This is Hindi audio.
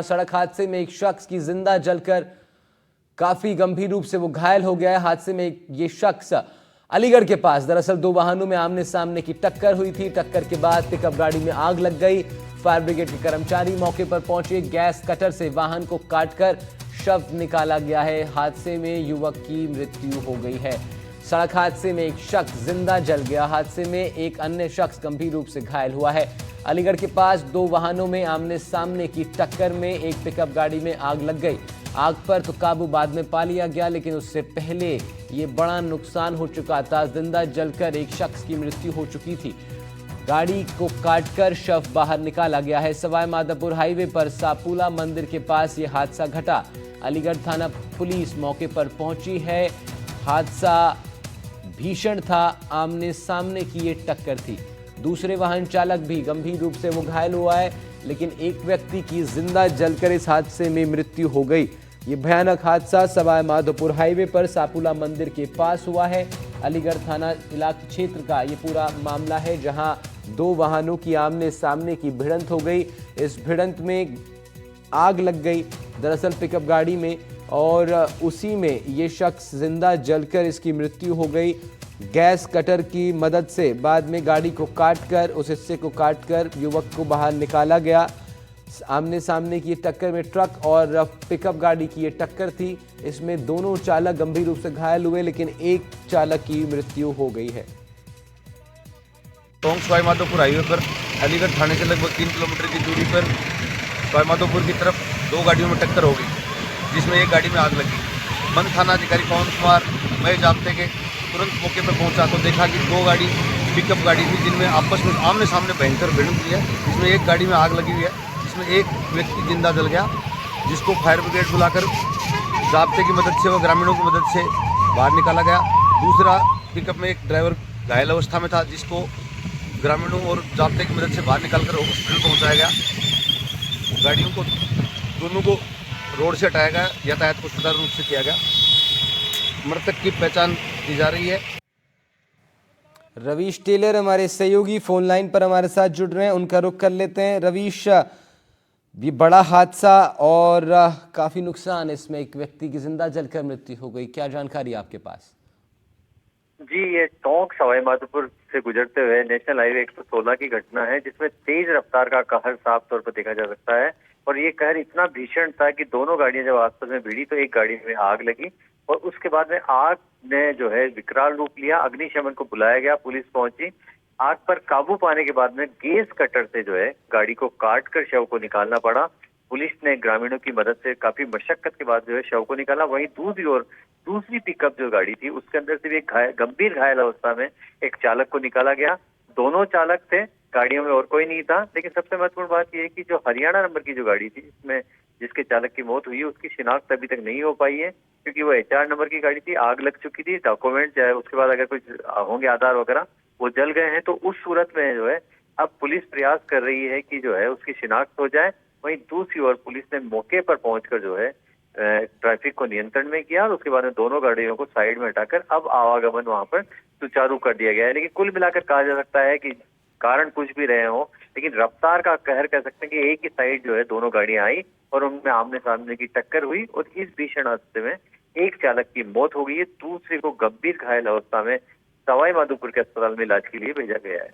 सड़क हादसे में एक शख्स की जिंदा जलकर काफी गंभीर रूप से वो घायल हो गया है। हादसे में ये शख्स अलीगढ़ के पास, दरअसल दो वाहनों में आमने सामने की टक्कर हुई थी। टक्कर के बाद पिकअप गाड़ी में आग लग गई। फायर ब्रिगेड के कर्मचारी मौके पर पहुंचे। गैस कटर से वाहन को काटकर शव निकाला गया है। हादसे में युवक की मृत्यु हो गई है। सड़क हादसे में एक शख्स जिंदा जल गया। हादसे में एक अन्य शख्स गंभीर रूप से घायल हुआ है। अलीगढ़ के पास दो वाहनों में आमने सामने की टक्कर में एक पिकअप गाड़ी में आग लग गई। आग पर तो काबू बाद में पा लिया गया, लेकिन उससे पहले ये बड़ा नुकसान हो चुका था। जिंदा जलकर एक शख्स की मृत्यु हो चुकी थी। गाड़ी को काटकर शव बाहर निकाला गया है। सवाई माधोपुर हाईवे पर सापुला मंदिर के पास ये हादसा घटा। अलीगढ़ थाना पुलिस मौके पर पहुंची है। हादसा भीषण था। आमने सामने की ये टक्कर थी। दूसरे वाहन चालक भी गंभीर रूप से वो घायल हुआ है, लेकिन एक व्यक्ति की जिंदा जलकर इस हादसे में मृत्यु हो गई। ये भयानक हादसा सवाई माधोपुर हाईवे पर सापुला मंदिर के पास हुआ है। अलीगढ़ थाना इलाके क्षेत्र का ये पूरा मामला है, जहां दो वाहनों की आमने सामने की भिड़ंत हो गई। इस भिड़ंत में आग लग गई दरअसल पिकअप गाड़ी में, और उसी में ये शख्स जिंदा जलकर इसकी मृत्यु हो गई। गैस कटर की मदद से बाद में गाड़ी को काटकर, उस हिस्से को काटकर युवक को बाहर निकाला गया। आमने सामने की टक्कर में ट्रक और पिकअप गाड़ी की ये टक्कर थी। इसमें दोनों चालक गंभीर रूप से घायल हुए, लेकिन एक चालक की मृत्यु हो गई है। टोंक सवाई माधोपुर हाईवे पर अलीगढ़ थाने से लगभग 3 किलोमीटर की दूरी पर सवाई माधोपुर की तरफ दो गाड़ियों में टक्कर हो गई, जिसमें एक गाड़ी में आग लगी। बंद थाना अधिकारी पवन कुमार महेश जाब्ते के तुरंत मौके पर पहुंचा तो देखा कि दो गाड़ी पिकअप गाड़ी थी, जिनमें आपस में आमने सामने भयंकर भिड़ंत हुई है। इसमें एक गाड़ी में आग लगी हुई है, जिसमें एक व्यक्ति जिंदा जल गया, जिसको फायर ब्रिगेड बुलाकर जाब्ते की मदद से व ग्रामीणों की मदद से बाहर निकाला गया। दूसरा पिकअप में एक ड्राइवर घायल अवस्था में था, जिसको ग्रामीणों और जाब्ते की मदद से बाहर निकालकर हॉस्पिटल पहुंचाया गया। गाड़ियों को दोनों को रोड से हटाया गया, यातायात को सुचारू रूप से किया गया। मृतक की पहचान की जा रही है। रवीश टेलर हमारे सहयोगी फोन लाइन पर हमारे साथ जुड़ रहे हैं, उनका रुख कर लेते हैं। रवीश, ये बड़ा हादसा और काफी नुकसान, इसमें एक व्यक्ति की जिंदा जलकर मृत्यु हो गई, क्या जानकारी आपके पास? जी, ये टोंक सवाई माधोपुर से गुजरते हुए नेशनल हाईवे 116 की घटना है, जिसमें तेज रफ्तार का कहर साफ तौर पर देखा जा सकता है। और ये कहर इतना भीषण था कि दोनों गाड़ियां जब आपस में भिड़ी तो एक गाड़ी में आग लगी, और उसके बाद में आग ने जो है विकराल रूप लिया। अग्निशमन को बुलाया गया, पुलिस पहुंची। आग पर काबू पाने के बाद में गैस कटर से जो है गाड़ी को काट कर शव को निकालना पड़ा। पुलिस ने ग्रामीणों की मदद से काफी मशक्कत के बाद जो है शव को निकाला। वहीं दूसरी ओर दूसरी पिकअप जो गाड़ी थी, उसके अंदर से भी एक गंभीर घायल अवस्था में एक चालक को निकाला गया। दोनों चालक थे, गाड़ियों में और कोई नहीं था। लेकिन सबसे महत्वपूर्ण बात यह है कि जो हरियाणा नंबर की जो गाड़ी थी, इसमें जिसके चालक की मौत हुई है, उसकी शिनाख्त अभी तक नहीं हो पाई है, क्योंकि वो HR नंबर की गाड़ी थी। आग लग चुकी थी, डॉक्यूमेंट चाहे उसके बाद अगर कुछ होंगे आधार वगैरह, वो जल गए हैं। तो उस सूरत में जो है अब पुलिस प्रयास कर रही है कि जो है उसकी शिनाख्त हो जाए। वहीं दूसरी ओर पुलिस ने मौके पर पहुंचकर जो है ट्रैफिक को नियंत्रण में किया, और उसके बाद में दोनों गाड़ियों को साइड में हटाकर अब आवागमन वहां पर सुचारू कर दिया गया है। लेकिन कुल मिलाकर कहा जा सकता है कि कारण कुछ भी रहे हो, लेकिन रफ्तार का कहर कह सकते हैं कि एक ही साइड जो है दोनों गाड़ियां आई और उनमें आमने सामने की टक्कर हुई, और इस भीषण हादसे में एक चालक की मौत हो गई है। दूसरे को गंभीर घायल अवस्था में सवाई माधोपुर के अस्पताल में इलाज के लिए भेजा गया है।